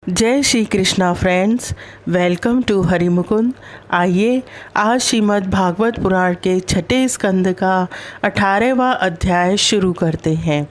जय Shri Krishna friends, welcome to Harimukund. आइए आज श्रीमद् भागवत पुराण के छठे स्कंद का 18वां अध्याय शुरू करते हैं।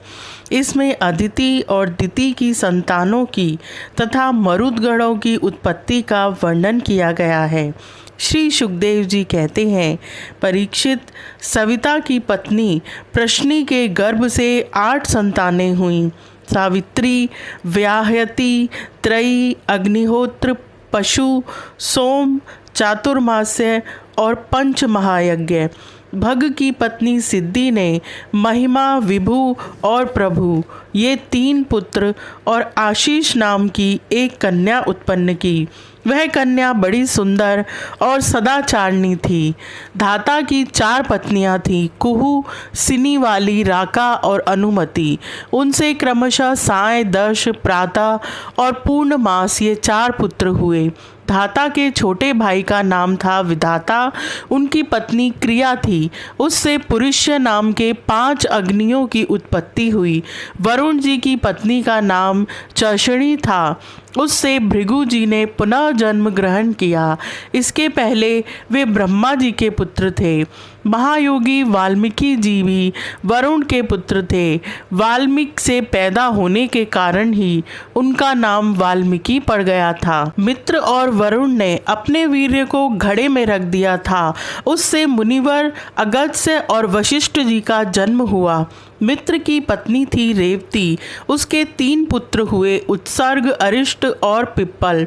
इसमें अदिति और दिति की संतानों की तथा मरुदगणों की उत्पत्ति का वर्णन किया गया है। श्री सुखदेव जी कहते हैं, परीक्षित, सविता की पत्नी प्रश्नि के गर्भ से 8 संतानें हुईं। सावित्री, व्याहयती, त्रयी, अग्निहोत्र, पशु, सोम, चातुर्मास्य और पंच महायज्ञ। भग की पत्नी सिद्धि ने महिमा, विभु और प्रभु ये 3 पुत्र और आशीष नाम की एक कन्या उत्पन्न की। वह कन्या बड़ी सुंदर और सदाचारणी थी। धाता की 4 पत्नियां थीं, कुहू, सिनी वाली, राका और अनुमति। उनसे क्रमशः साय, दश, प्रातः और पूर्णमास ये 4 पुत्र हुए। धाता के छोटे भाई का नाम था विधाता, उनकी पत्नी क्रिया थी। उससे पुरुष्य नाम के 5 अग्नियों की उत्पत्ति हुई। वरुण जी की पत्नी का नाम चर्षणी था। उससे भृगु जी ने पुनः जन्म ग्रहण किया। इसके पहले वे ब्रह्मा जी के पुत्र थे। महायोगी वाल्मीकि जी भी वरुण के पुत्र थे। वाल्मीकि से पैदा होने के कारण ही उनका नाम वाल्मीकि पड़ गया था। मित्र और वरुण ने अपने वीर्य को घड़े में रख दिया था। उससे मुनिवर अगस्त्य और वशिष्ठ जी का जन्म हुआ। मित्र की पत्नी थी रेवती। उसके 3 पुत्र हुए, उत्सर्ग, अरिष्ट और पिप्पल।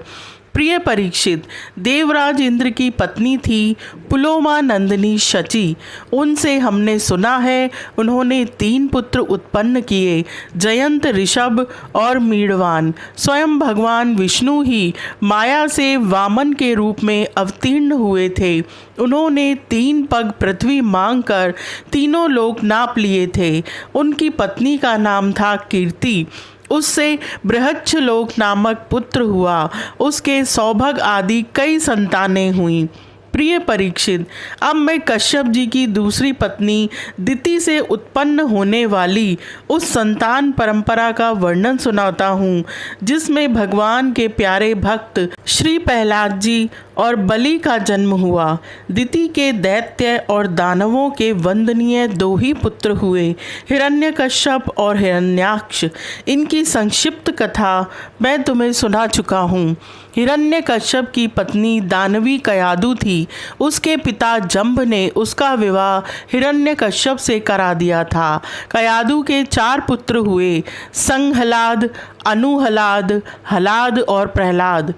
प्रिय परीक्षित, देवराज इंद्र की पत्नी थी पुलोमा नंदिनी शची। उनसे हमने सुना है उन्होंने 3 पुत्र उत्पन्न किए, जयंत, ऋषभ और मीढ़वान। स्वयं भगवान विष्णु ही माया से वामन के रूप में अवतीर्ण हुए थे। उन्होंने 3 पग पृथ्वी मांगकर तीनों लोक नाप लिए थे। उनकी पत्नी का नाम था कीर्ति। उससे बृहच्छलोक नामक पुत्र हुआ। उसके सौभग आदि कई संतानें हुईं। प्रिय परीक्षित, अब मैं कश्यप जी की दूसरी पत्नी दिति से उत्पन्न होने वाली उस संतान परंपरा का वर्णन सुनाता हूँ, जिसमें भगवान के प्यारे भक्त श्री प्रहलाद जी और बलि का जन्म हुआ। दिति के दैत्य और दानवों के वंदनीय 2 ही पुत्र हुए, हिरण्यकश्यप और हिरण्याक्ष। इनकी संक्षिप्त कथा मैं तुम्हें सुना चुका हूँ। हिरण्यकश्यप की पत्नी दानवी कयादु थी। उसके पिता जंभ ने उसका विवाह हिरण्यकश्यप से करा दिया था। कयादु के 4 पुत्र हुए, संहलाद, अनुहलाद, हलाद और प्रहलाद।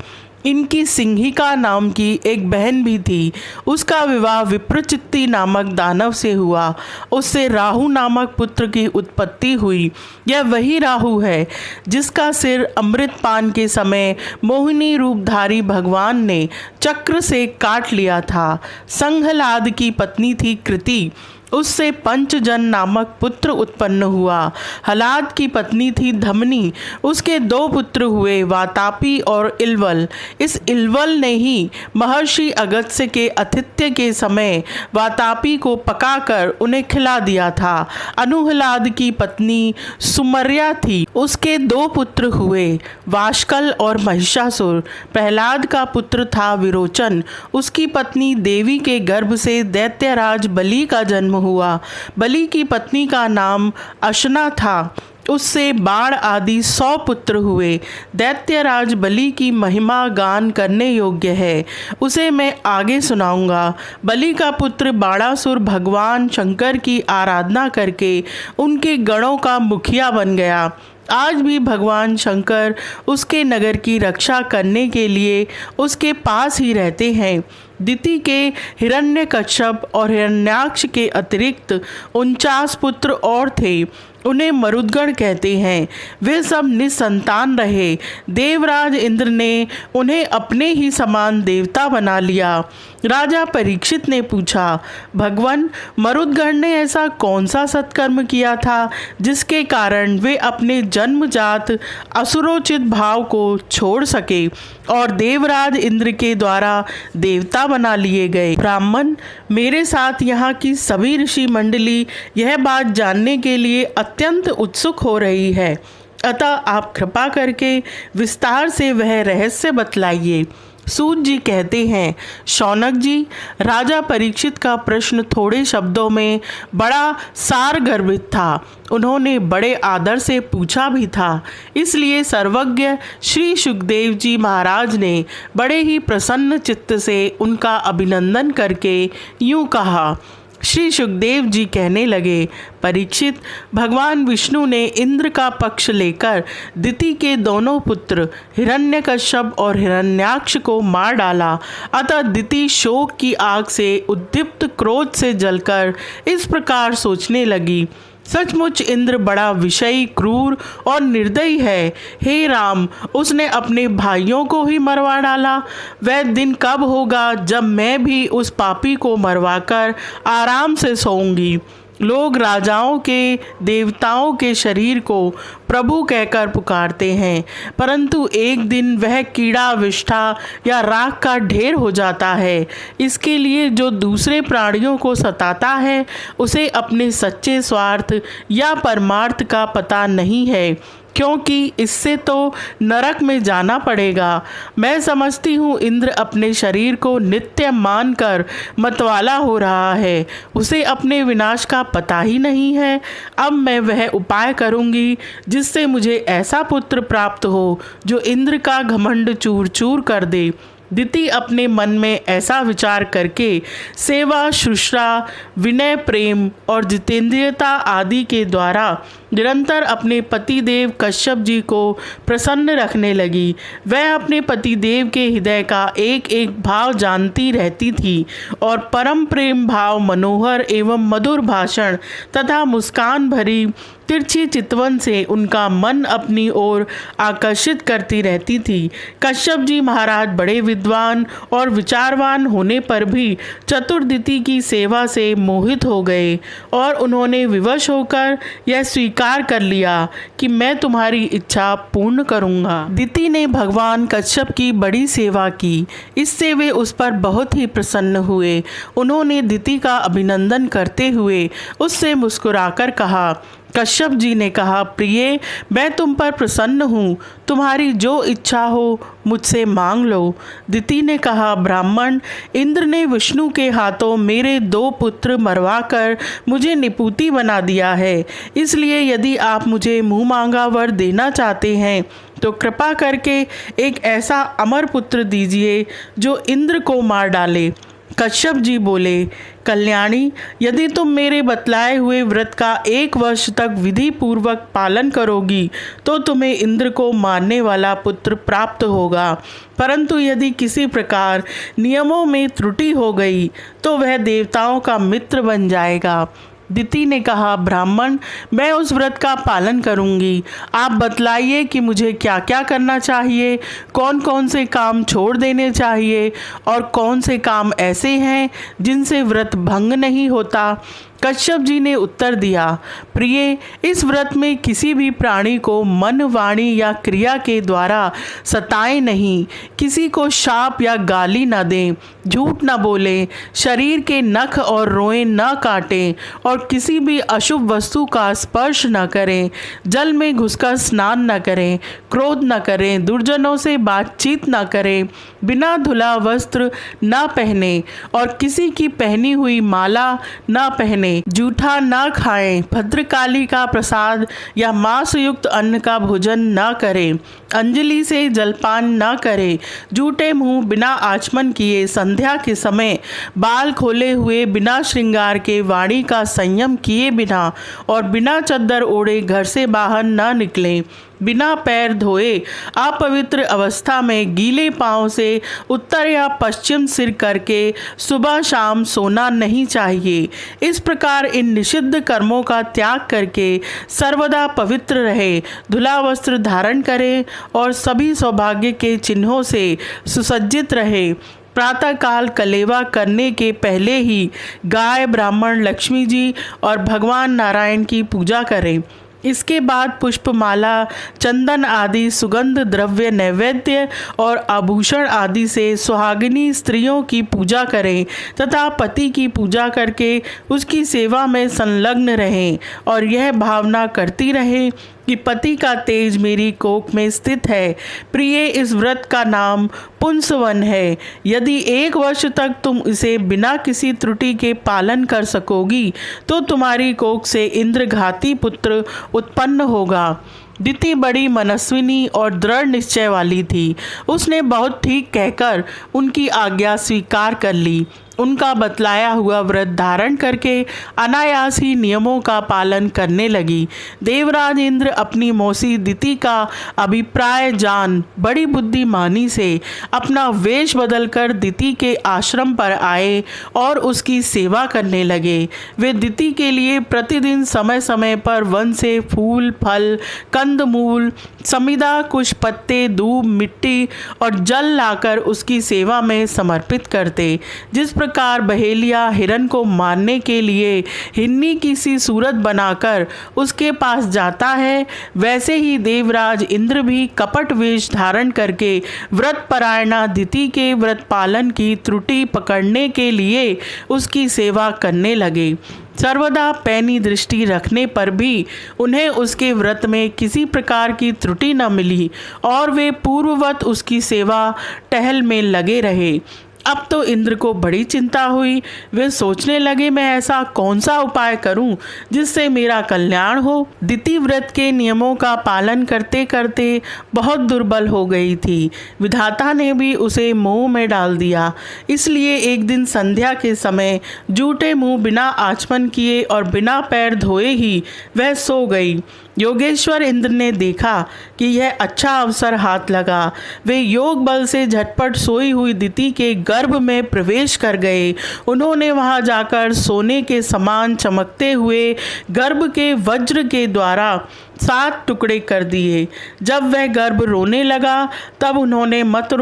इनकी सिंहिका नाम की एक बहन भी थी। उसका विवाह विप्रचित्ति नामक दानव से हुआ। उससे राहु नामक पुत्र की उत्पत्ति हुई। यह वही राहु है जिसका सिर अमृतपान के समय मोहिनी रूपधारी भगवान ने चक्र से काट लिया था। संहलाद की पत्नी थी कृति। उससे पंचजन नामक पुत्र उत्पन्न हुआ। हलाद की पत्नी थी धमनी। उसके 2 पुत्र हुए, वातापी और इलवल। इस इलवल ने ही महर्षि अगस्त्य के आतिथ्य के समय वातापी को पकाकर उन्हें खिला दिया था। अनुहलाद की पत्नी सुमर्या थी। उसके 2 पुत्र हुए, वाष्कल और महिषासुर। प्रहलाद का पुत्र था विरोचन। उसकी पत्नी देवी के गर्भ से दैत्यराज बलि का जन्म हुआ। बलि की पत्नी का नाम अशना था। उससे बाण आदि 100 पुत्र हुए। दैत्यराज बलि की महिमा गान करने योग्य है, उसे मैं आगे सुनाऊंगा। बलि का पुत्र बाणासुर भगवान शंकर की आराधना करके उनके गणों का मुखिया बन गया। आज भी भगवान शंकर उसके नगर की रक्षा करने के लिए उसके पास ही रहते हैं। दिति के हिरण्यकश्यप और हिरण्याक्ष के अतिरिक्त 49 पुत्र और थे। उन्हें मरुदगण कहते हैं। वे सब निसंतान रहे। देवराज इंद्र ने उन्हें अपने ही समान देवता बना लिया। राजा परीक्षित ने पूछा, भगवान, मरुदगण ने ऐसा कौन सा सत्कर्म किया था जिसके कारण वे अपने जन्मजात असुरोचित भाव को छोड़ सके और देवराज इंद्र के द्वारा देवता बना लिए गए? ब्राह्मण, मेरे साथ यहाँ की सभी ऋषि मंडली यह बात जानने के लिए अत्यंत उत्सुक हो रही है। अतः आप कृपा करके विस्तार से वह रहस्य बतलाइए। सूत जी कहते हैं, शौनक जी, राजा परीक्षित का प्रश्न थोड़े शब्दों में बड़ा सारगर्भित था। उन्होंने बड़े आदर से पूछा भी था, इसलिए सर्वज्ञ श्री सुखदेव जी महाराज ने बड़े ही प्रसन्न चित्त से उनका अभिनंदन करके यूँ कहा। श्री सुखदेव जी कहने लगे, परीक्षित, भगवान विष्णु ने इंद्र का पक्ष लेकर दिति के दोनों पुत्र हिरण्यकश्यप और हिरण्याक्ष को मार डाला। अतः दिति शोक की आग से उद्दीप्त क्रोध से जलकर इस प्रकार सोचने लगी, सचमुच इंद्र बड़ा विषयी, क्रूर और निर्दयी है। हे राम, उसने अपने भाइयों को ही मरवा डाला। वह दिन कब होगा जब मैं भी उस पापी को मरवाकर आराम से सोऊंगी। लोग राजाओं के, देवताओं के शरीर को प्रभु कहकर पुकारते हैं, परंतु एक दिन वह कीड़ा, विष्ठा या राख का ढेर हो जाता है। इसके लिए जो दूसरे प्राणियों को सताता है, उसे अपने सच्चे स्वार्थ या परमार्थ का पता नहीं है, क्योंकि इससे तो नरक में जाना पड़ेगा। मैं समझती हूँ इंद्र अपने शरीर को नित्य मानकर मतवाला हो रहा है, उसे अपने विनाश का पता ही नहीं है। अब मैं वह उपाय करूँगी जिससे मुझे ऐसा पुत्र प्राप्त हो जो इंद्र का घमंड चूर चूर कर दे। दिति अपने मन में ऐसा विचार करके सेवा, शुश्रा, विनय, प्रेम और जितेंद्रियता आदि के द्वारा निरंतर अपने पतिदेव कश्यप जी को प्रसन्न रखने लगी। वह अपने पतिदेव के हृदय का एक एक भाव जानती रहती थी और परम प्रेम भाव, मनोहर एवं मधुर भाषण तथा मुस्कान भरी तिरछी चितवन से उनका मन अपनी ओर आकर्षित करती रहती थी। कश्यप जी महाराज बड़े विद्वान और विचारवान होने पर भी चतुर्दिति की सेवा से मोहित हो गए और उन्होंने विवश होकर यह स्वीकार कर लिया कि मैं तुम्हारी इच्छा पूर्ण करूंगा। दिति ने भगवान कश्यप की बड़ी सेवा की, इससे वे उस पर बहुत ही प्रसन्न हुए। उन्होंने दिति का अभिनंदन करते हुए उससे मुस्कुराकर कहा। कश्यप जी ने कहा, प्रिय, मैं तुम पर प्रसन्न हूँ, तुम्हारी जो इच्छा हो मुझसे मांग लो। दिति ने कहा, ब्राह्मण, इंद्र ने विष्णु के हाथों मेरे 2 पुत्र मरवाकर मुझे निपुति बना दिया है, इसलिए यदि आप मुझे मुँह मांगा वर देना चाहते हैं तो कृपा करके एक ऐसा अमर पुत्र दीजिए जो इंद्र को मार डाले। कश्यप जी बोले, कल्याणी, यदि तुम मेरे बतलाए हुए व्रत का 1 वर्ष तक विधि पूर्वक पालन करोगी तो तुम्हें इंद्र को मारने वाला पुत्र प्राप्त होगा, परंतु यदि किसी प्रकार नियमों में त्रुटि हो गई तो वह देवताओं का मित्र बन जाएगा। दिति ने कहा, ब्राह्मण, मैं उस व्रत का पालन करूंगी। आप बतलाइए कि मुझे क्या क्या करना चाहिए, कौन कौन से काम छोड़ देने चाहिए और कौन से काम ऐसे हैं जिनसे व्रत भंग नहीं होता। कश्यप जी ने उत्तर दिया, प्रिय, इस व्रत में किसी भी प्राणी को मन, वाणी या क्रिया के द्वारा सताएं नहीं, किसी को शाप या गाली न दें, झूठ न बोलें, शरीर के नख और रोएं न काटें और किसी भी अशुभ वस्तु का स्पर्श न करें, जल में घुसकर स्नान न करें, क्रोध न करें, दुर्जनों से बातचीत न करें, बिना धुला वस्त्र न पहने और किसी की पहनी हुई माला न पहने, जूठा न खाएं, भद्रकाली का प्रसाद या मांस युक्त अन्न का भोजन न करें, अंजलि से जलपान न करें, जूठे मुंह बिना आचमन किए, संध्या के समय बाल खोले हुए, बिना श्रृंगार के, वाणी का संयम किए बिना और बिना चद्दर ओढ़े घर से बाहर न निकलें, बिना पैर धोए अपवित्र अवस्था में गीले पांव से उत्तर या पश्चिम सिर करके सुबह शाम सोना नहीं चाहिए। इस प्रकार इन निषिद्ध कर्मों का त्याग करके सर्वदा पवित्र रहे, धुला वस्त्र धारण करे और सभी सौभाग्य के चिन्हों से सुसज्जित रहे। प्रातःकाल कलेवा करने के पहले ही गाय, ब्राह्मण, लक्ष्मी जी और भगवान नारायण की पूजा करें। इसके बाद पुष्पमाला, चंदन आदि सुगंध द्रव्य, नैवेद्य और आभूषण आदि से सुहागिनी स्त्रियों की पूजा करें तथा पति की पूजा करके उसकी सेवा में संलग्न रहें और यह भावना करती रहें कि पति का तेज मेरी कोख में स्थित है। प्रिय, इस व्रत का नाम पुंसवन है। यदि 1 वर्ष तक तुम इसे बिना किसी त्रुटि के पालन कर सकोगी तो तुम्हारी कोख से इंद्रघाती पुत्र उत्पन्न होगा। दिति बड़ी मनस्विनी और दृढ़ निश्चय वाली थी। उसने बहुत ठीक कहकर उनकी आज्ञा स्वीकार कर ली। उनका बतलाया हुआ व्रत धारण करके अनायास ही नियमों का पालन करने लगी। देवराज इंद्र अपनी मौसी दिति का अभिप्राय जान बड़ी बुद्धिमानी से अपना वेश बदलकर दिति के आश्रम पर आए और उसकी सेवा करने लगे। वे दिति के लिए प्रतिदिन समय समय पर वन से फूल, फल, कंदमूल, समिधा, कुछ पत्ते, दूब, मिट्टी और जल लाकर उसकी सेवा में समर्पित करते। जिस प्रकार बहेलिया हिरन को मारने के लिए हिन्नी की सी सूरत बनाकर उसके पास जाता है, वैसे ही देवराज इंद्र भी कपट वेश धारण करके व्रत परायणा दिति के व्रत पालन की त्रुटि पकड़ने के लिए उसकी सेवा करने लगे। सर्वदा पैनी दृष्टि रखने पर भी उन्हें उसके व्रत में किसी प्रकार की त्रुटि न मिली और वे पूर्ववत उसकी सेवा टहल में लगे रहे। अब तो इंद्र को बड़ी चिंता हुई। वे सोचने लगे, मैं ऐसा कौन सा उपाय करूं जिससे मेरा कल्याण हो। दिति व्रत के नियमों का पालन करते करते बहुत दुर्बल हो गई थी। विधाता ने भी उसे मोह में डाल दिया। इसलिए एक दिन संध्या के समय जूठे मुंह बिना आचमन किए और बिना पैर धोए ही वह सो गई। योगेश्वर इंद्र ने देखा कि यह अच्छा अवसर हाथ लगा। वे योग बल से झटपट सोई हुई दिति के गर्भ में प्रवेश कर गए। उन्होंने वहां जाकर सोने के समान चमकते हुए गर्भ के वज्र के द्वारा 7 टुकड़े कर दिए। जब वह गर्भ रोने लगा तब उन्होंने मत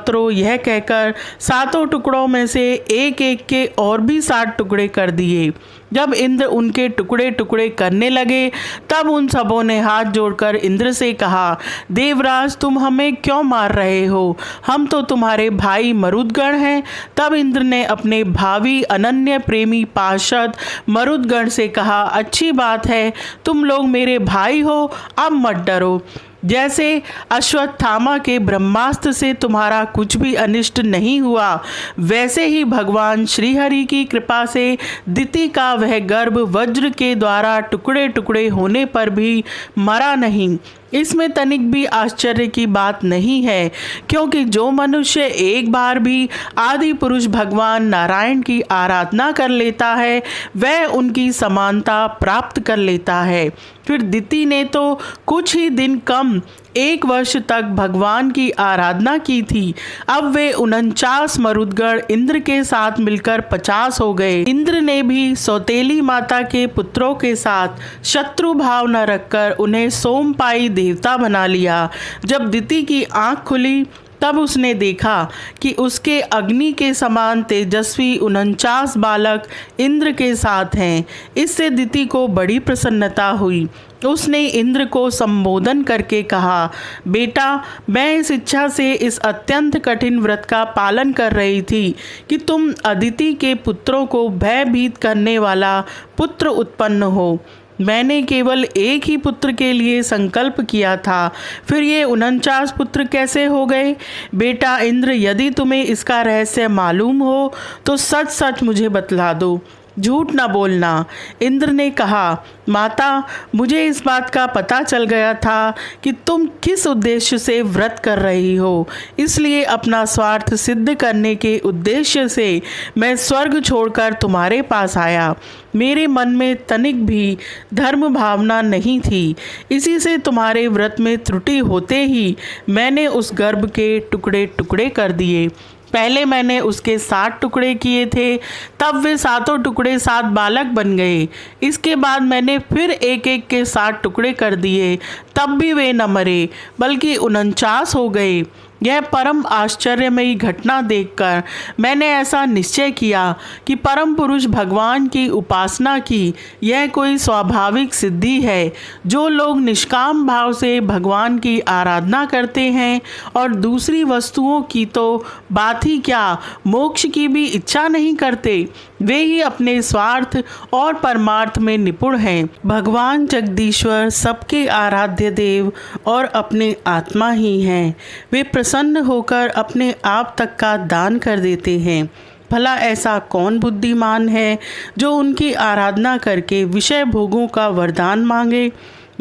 रो यह कहकर 7 टुकड़ों में से एक एक के और भी 7 टुकड़े कर दिए। जब इंद्र उनके टुकड़े टुकड़े करने लगे तब उन सबों ने हाथ जोड़कर इंद्र से कहा, देवराज तुम हमें क्यों मार रहे हो? हम तो तुम्हारे भाई मरुदगण हैं। तब इंद्र ने अपने भावी अनन्य प्रेमी पार्षद मरुदगण से कहा, अच्छी बात है, तुम लोग मेरे भाई हो, अब मत डरो। जैसे अश्वत्थामा के ब्रह्मास्त्र से तुम्हारा कुछ भी अनिष्ट नहीं हुआ, वैसे ही भगवान श्रीहरि की कृपा से दिति का वह गर्भ वज्र के द्वारा टुकड़े टुकड़े होने पर भी मरा नहीं। इसमें तनिक भी आश्चर्य की बात नहीं है, क्योंकि जो मनुष्य एक बार भी आदि पुरुष भगवान नारायण की आराधना कर लेता है वह उनकी समानता प्राप्त कर लेता है। फिर दिति ने तो कुछ ही दिन कम 1 वर्ष तक भगवान की आराधना की थी। अब वे 49 मरुदगण इंद्र के साथ मिलकर 50 हो गए। इंद्र ने भी सौतेली माता के पुत्रों के साथ शत्रु भाव न रखकर उन्हें सोमपाई देवता बना लिया। जब दिति की आंख खुली तब उसने देखा कि उसके अग्नि के समान तेजस्वी 49 बालक इंद्र के साथ हैं। इससे दिति को बड़ी प्रसन्नता हुई। उसने इंद्र को संबोधन करके कहा, बेटा, मैं इस इच्छा से इस अत्यंत कठिन व्रत का पालन कर रही थी कि तुम अदिति के पुत्रों को भयभीत करने वाला पुत्र उत्पन्न हो। मैंने केवल एक ही पुत्र के लिए संकल्प किया था, फिर ये 49 पुत्र कैसे हो गए? बेटा इंद्र, यदि तुम्हें इसका रहस्य मालूम हो तो सच सच मुझे बतला दो, झूठ न बोलना। इंद्र ने कहा, माता, मुझे इस बात का पता चल गया था कि तुम किस उद्देश्य से व्रत कर रही हो, इसलिए अपना स्वार्थ सिद्ध करने के उद्देश्य से मैं स्वर्ग छोड़कर तुम्हारे पास आया। मेरे मन में तनिक भी धर्म भावना नहीं थी। इसी से तुम्हारे व्रत में त्रुटि होते ही मैंने उस गर्भ के टुकड़े टुकड़े कर दिए। पहले मैंने उसके 7 टुकड़े किए थे, तब वे 7 टुकड़े 7 बालक बन गए। इसके बाद मैंने फिर एक एक के 7 टुकड़े कर दिए, तब भी वे न मरे बल्कि 49 हो गए। यह परम आश्चर्यमयी घटना देखकर मैंने ऐसा निश्चय किया कि परम पुरुष भगवान की उपासना की यह कोई स्वाभाविक सिद्धि है। जो लोग निष्काम भाव से भगवान की आराधना करते हैं और दूसरी वस्तुओं की तो बात ही क्या, मोक्ष की भी इच्छा नहीं करते, वे ही अपने स्वार्थ और परमार्थ में निपुण हैं। भगवान जगदीश्वर सबके आराध्य देव और अपने आत्मा ही हैं। वे प्रसन्न होकर अपने आप तक का दान कर देते हैं। भला ऐसा कौन बुद्धिमान है जो उनकी आराधना करके विषय भोगों का वरदान मांगे।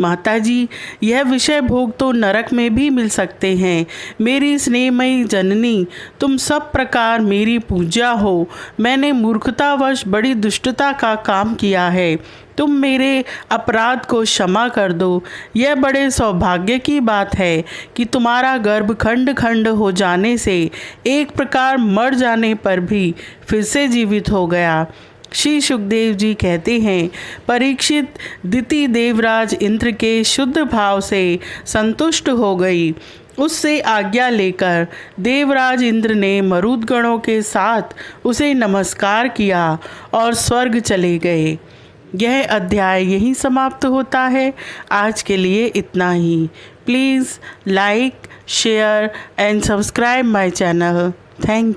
माताजी, यह विषय भोग तो नरक में भी मिल सकते हैं। मेरी स्नेहमयी जननी, तुम सब प्रकार मेरी पूज्या हो। मैंने मूर्खतावश बड़ी दुष्टता का काम किया है। तुम मेरे अपराध को क्षमा कर दो। यह बड़े सौभाग्य की बात है कि तुम्हारा गर्भ खंड खंड हो जाने से एक प्रकार मर जाने पर भी फिर से जीवित हो गया। श्री सुखदेव जी कहते हैं, परीक्षित दिति देवराज इंद्र के शुद्ध भाव से संतुष्ट हो गई। उससे आज्ञा लेकर देवराज इंद्र ने मरुदगणों के साथ उसे नमस्कार किया और स्वर्ग चले गए। यह अध्याय यहीं समाप्त होता है। आज के लिए इतना ही। Please like, share and subscribe my channel. Thank